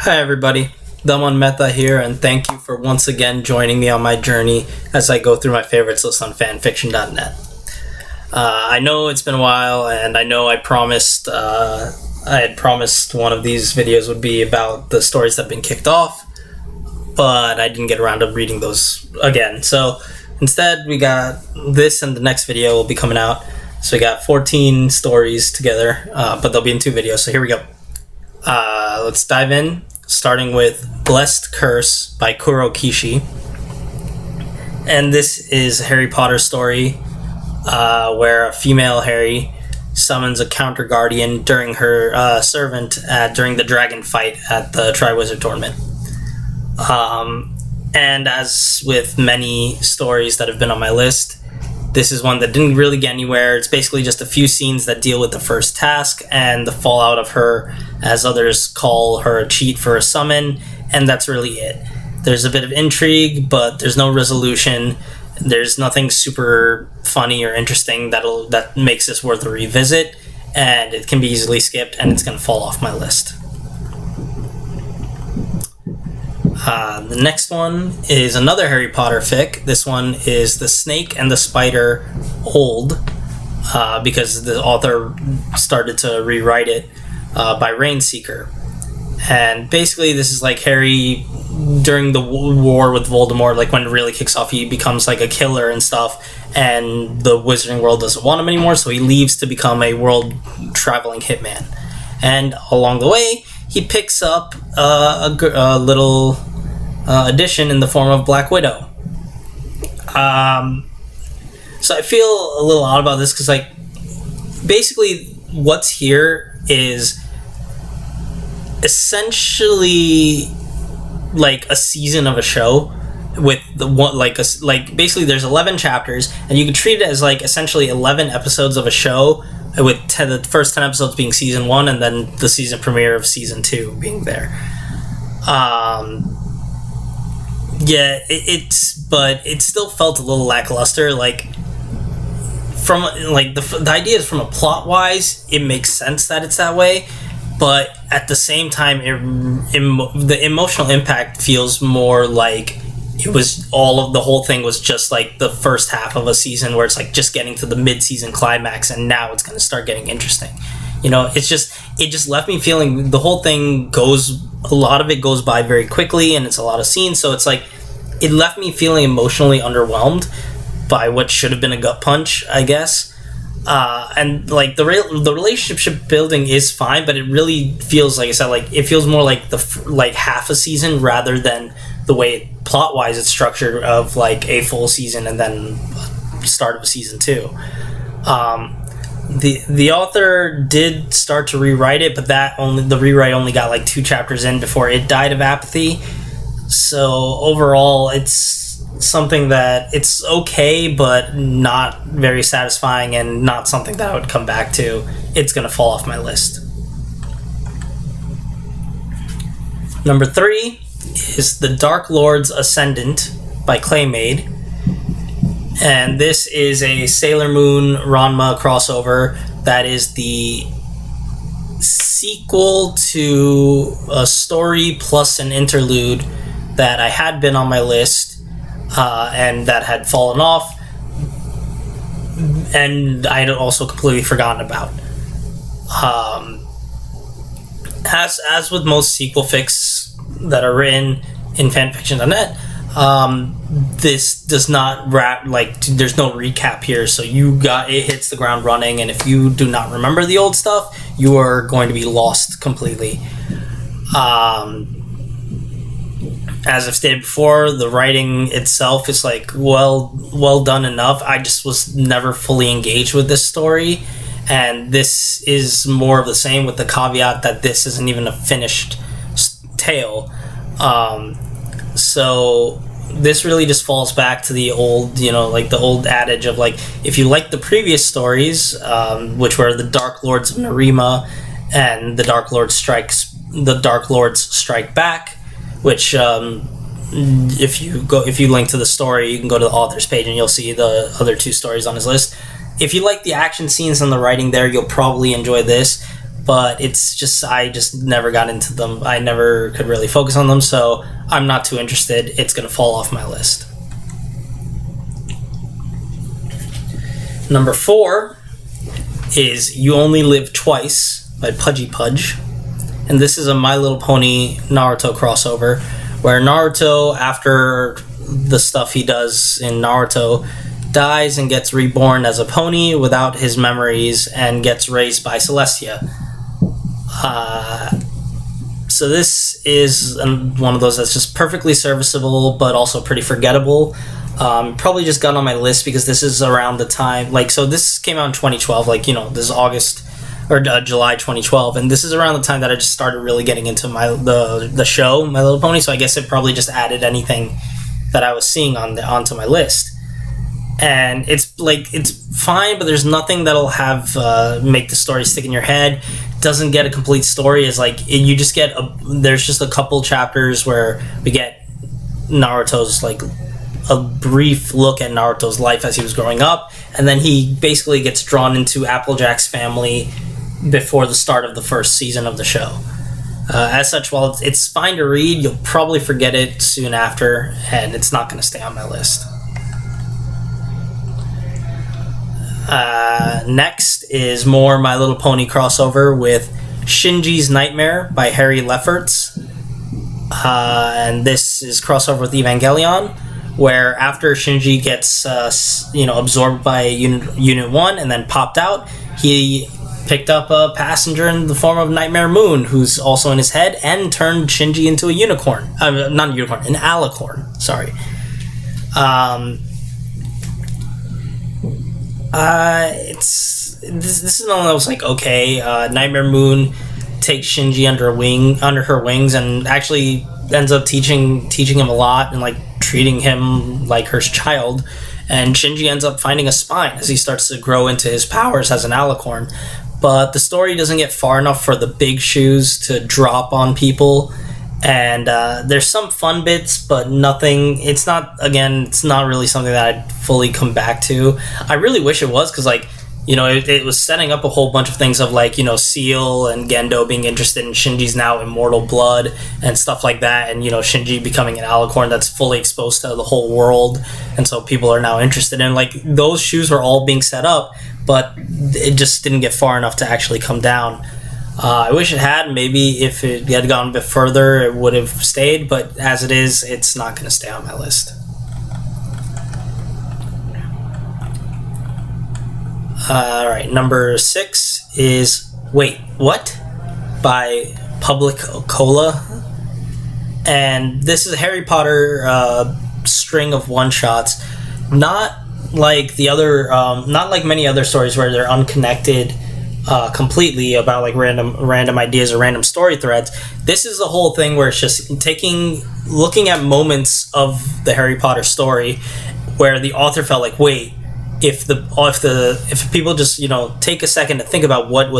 Hi everybody, Dhaman Mehta here, and thank you for once again joining me on my journey as I go through my favorites list on fanfiction.net. I know it's been a while, and I know I had promised one of these videos would be about the stories that have been kicked off, but I didn't get around to reading those again. So instead, we got this, and the next video will be coming out. So we got 14 stories together, but they'll be in 2 videos, so here we go. Let's dive in, starting with Blessed Curse by Kuro Kishi. And this is a Harry Potter story where a female Harry summons a counter guardian during her servant during the dragon fight at the Triwizard Tournament. And as with many stories that have been on my list, this is one that didn't really get anywhere. It's basically just a few scenes that deal with the first task and the fallout of her, as others call her, a cheat for a summon, and that's really it. There's a bit of intrigue, but there's no resolution. There's nothing super funny or interesting that makes this worth a revisit, and it can be easily skipped, and it's going to fall off my list. The next one is another Harry Potter fic. This one is The Snake and the Spider Old, because the author started to rewrite it, by Seaker. And basically this is like Harry during the war with Voldemort, like when it really kicks off, he becomes like a killer and stuff, and the wizarding world doesn't want him anymore, so he leaves to become a world-traveling hitman. And along the way, he picks up a little addition in the form of Black Widow. So I feel a little odd about this because, like, basically what's here is essentially like a season of a show with the one basically there's 11 chapters, and you can treat it as like essentially 11 episodes of a show, with the first 10 episodes being season 1 and then the season premiere of season 2 being there. But it still felt a little lackluster. Like, from like the idea is, from a plot wise, it makes sense that it's that way, but at the same time, the emotional impact feels more like it was the whole thing was just like the first half of a season where it's like just getting to the mid-season climax, and now it's going to start getting interesting. You know, it just left me feeling the whole thing a lot of it goes by very quickly, and it's a lot of scenes, so it's like it left me feeling emotionally underwhelmed by what should have been a gut punch, I guess. And like the relationship building is fine, but it really feels, like I said, like it feels more like half a season rather than the way plot wise it's structured of like a full season and then start of a season 2. The author did start to rewrite it, but the rewrite only got like 2 chapters in before it died of apathy. So overall, it's something that it's okay, but not very satisfying, and not something that I would come back to. It's going to fall off my list. Number 3 is The Dark Lords Ascendant by Claymade. And this is a Sailor Moon Ranma crossover that is the sequel to a story plus an interlude that I had been on my list, and that had fallen off, and I had also completely forgotten about. As with most sequel fics that are written in fanfiction.net, this does not there's no recap here, so it hits the ground running, and if you do not remember the old stuff, you are going to be lost completely. As I've stated before, the writing itself is like well done enough. I just was never fully engaged with this story, and this is more of the same, with the caveat that this isn't even a finished tale. So this really just falls back to the old, like the old adage of like, if you like the previous stories, which were the Dark Lords of Narima and the Dark Lords Strike Back, which if you link to the story, you can go to the author's page and you'll see the other 2 stories on his list. If you like the action scenes and the writing there, you'll probably enjoy this. but I just never got into them. I never could really focus on them, so I'm not too interested. It's going to fall off my list. Number 4 is You Only Live Twice by Pudgy Pudge. And this is a My Little Pony Naruto crossover, where Naruto, after the stuff he does in Naruto, dies and gets reborn as a pony without his memories and gets raised by Celestia. So this is one of those that's just perfectly serviceable, but also pretty forgettable. Probably just got on my list because this is around the time, so this came out in 2012, this is August or July 2012, and this is around the time that I just started really getting into the show My Little Pony. So I guess it probably just added anything that I was seeing onto my list. And it's fine, but there's nothing that'll make the story stick in your head. Doesn't get a complete story. You just get there's just a couple chapters where we get Naruto's a brief look at Naruto's life as he was growing up, and then he basically gets drawn into Applejack's family before the start of the first season of the show. As such, while it's fine to read, you'll probably forget it soon after, and it's not going to stay on my list. Next is more My Little Pony crossover with Shinji's Nightmare by Harry Lefferts. And this is crossover with Evangelion, where after Shinji gets absorbed by Unit 1 and then popped out, he picked up a passenger in the form of Nightmare Moon, who's also in his head, and turned Shinji into a unicorn. Not a unicorn, an alicorn. Sorry. This is one that was okay. Nightmare Moon takes Shinji under her wings and actually ends up teaching him a lot and treating him like her child. And Shinji ends up finding a spine as he starts to grow into his powers as an alicorn. But the story doesn't get far enough for the big shoes to drop on people. And there's some fun bits, but nothing. It's not really something that I'd fully come back to. I really wish it was, because it was setting up a whole bunch of things of Seal and Gendo being interested in Shinji's now immortal blood and stuff like that, and Shinji becoming an alicorn that's fully exposed to the whole world, and so people are now interested in those shoes were all being set up, but it just didn't get far enough to actually come down. I wish it had. Maybe if it had gone a bit further, it would have stayed, but as it is, it's not going to stay on my list. Alright, number 6 is Wait, What? By Public Cola. And this is a Harry Potter string of one-shots. Not like many other stories where they're unconnected completely about random ideas or random story threads. This is the whole thing where it's just looking at moments of the Harry Potter story where the author felt wait, if people just take a second to think about what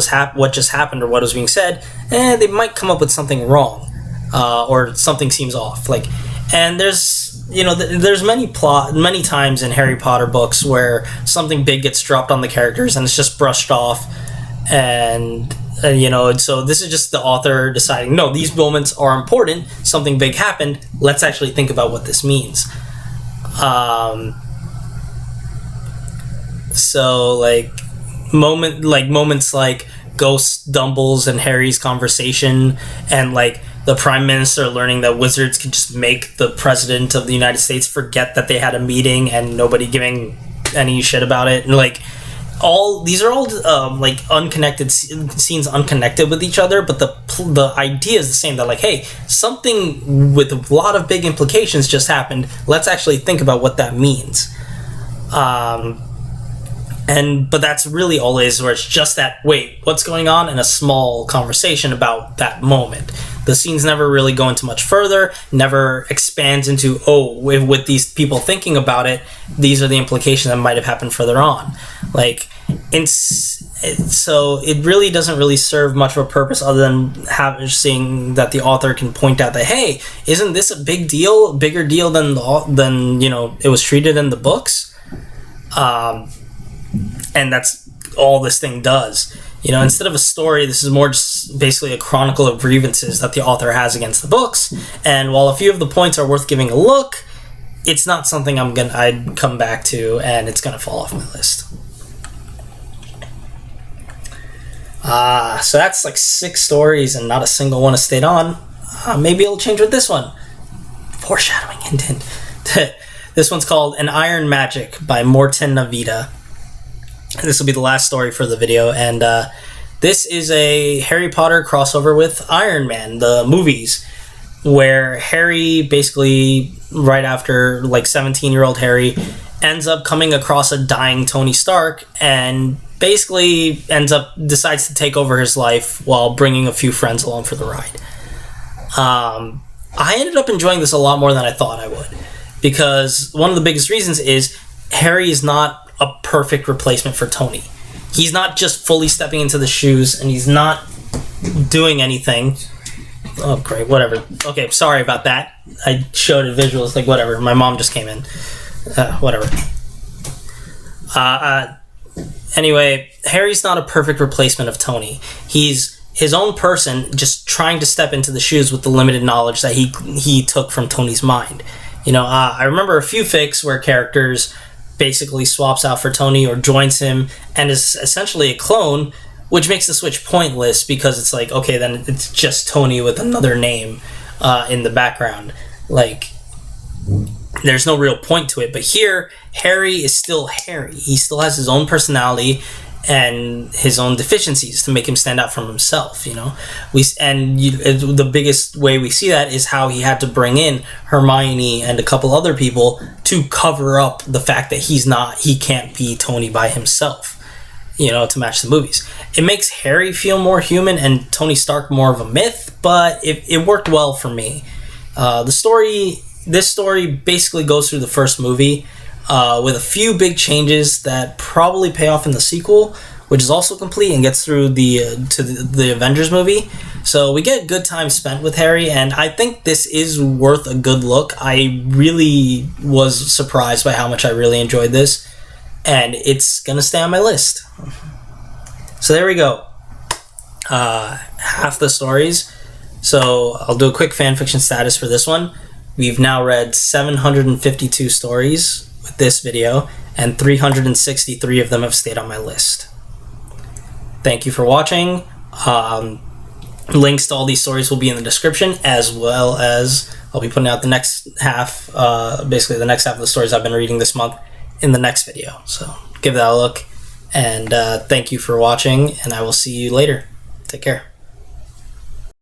just happened or what was being said, they might come up with something wrong, or something seems off. And there's many times in Harry Potter books where something big gets dropped on the characters and it's just brushed off, and so this is just the author deciding, no, these moments are important, something big happened, let's actually think about what this means. So moments like Ghost Dumbles and Harry's conversation, and the Prime Minister learning that wizards can just make the President of the United States forget that they had a meeting and nobody giving any shit about it, and these are all unconnected scenes, unconnected with each other, but the idea is the same, that hey, something with a lot of big implications just happened, let's actually think about what that means. But that's really all it is, where it's just that, wait, what's going on, and a small conversation about that moment. The scenes never really go into much further, never expands into, with these people thinking about it, these are the implications that might have happened further on. So it really doesn't really serve much of a purpose other than seeing that the author can point out that, hey, isn't this a bigger deal than it was treated in the books? And that's all this thing does. You know, instead of a story, this is more just basically a chronicle of grievances that the author has against the books. And while a few of the points are worth giving a look, it's not something I'd come back to, and it's gonna fall off my list. So that's like 6 stories, and not a single one has stayed on. Maybe it'll change with this one. Foreshadowing intent. This one's called An Iron Magic by Morten Navita. This will be the last story for the video, and this is a Harry Potter crossover with Iron Man, the movies, where Harry basically, right after, like, 17-year-old Harry ends up coming across a dying Tony Stark and basically decides to take over his life while bringing a few friends along for the ride. I ended up enjoying this a lot more than I thought I would, because one of the biggest reasons is Harry is not a perfect replacement for Tony. He's not just fully stepping into the shoes, and he's not doing anything. Oh, great, whatever. Okay, sorry about that. I showed it visuals, like, whatever. My mom just came in. Whatever. Anyway, Harry's not a perfect replacement of Tony. He's his own person, just trying to step into the shoes with the limited knowledge that he took from Tony's mind. You know, I remember a few fics where characters basically swaps out for Tony or joins him and is essentially a clone, which makes the switch pointless, because it's like, okay, then it's just Tony with another name in the background. Like, there's no real point to it. But here, Harry is still Harry. He still has his own personality and his own deficiencies to make him stand out from himself, you know. The biggest way we see that is how he had to bring in Hermione and a couple other people to cover up the fact that he can't be Tony by himself, you know, to match the movies. It makes Harry feel more human and Tony Stark more of a myth, but it worked well for me. This story basically goes through the first movie, with a few big changes that probably pay off in the sequel, which is also complete and gets through to the Avengers movie. So we get good time spent with Harry, and I think this is worth a good look. I really was surprised by how much I really enjoyed this, and it's gonna stay on my list. So there we go. Half the stories. So I'll do a quick fanfiction status for this one. We've now read 752 stories with this video, and 363 of them have stayed on my list. Thank you for watching. Links to all these stories will be in the description, as well as I'll be putting out the next half, basically the next half of the stories I've been reading this month in the next video. So give that a look, and thank you for watching, and I will see you later. Take care.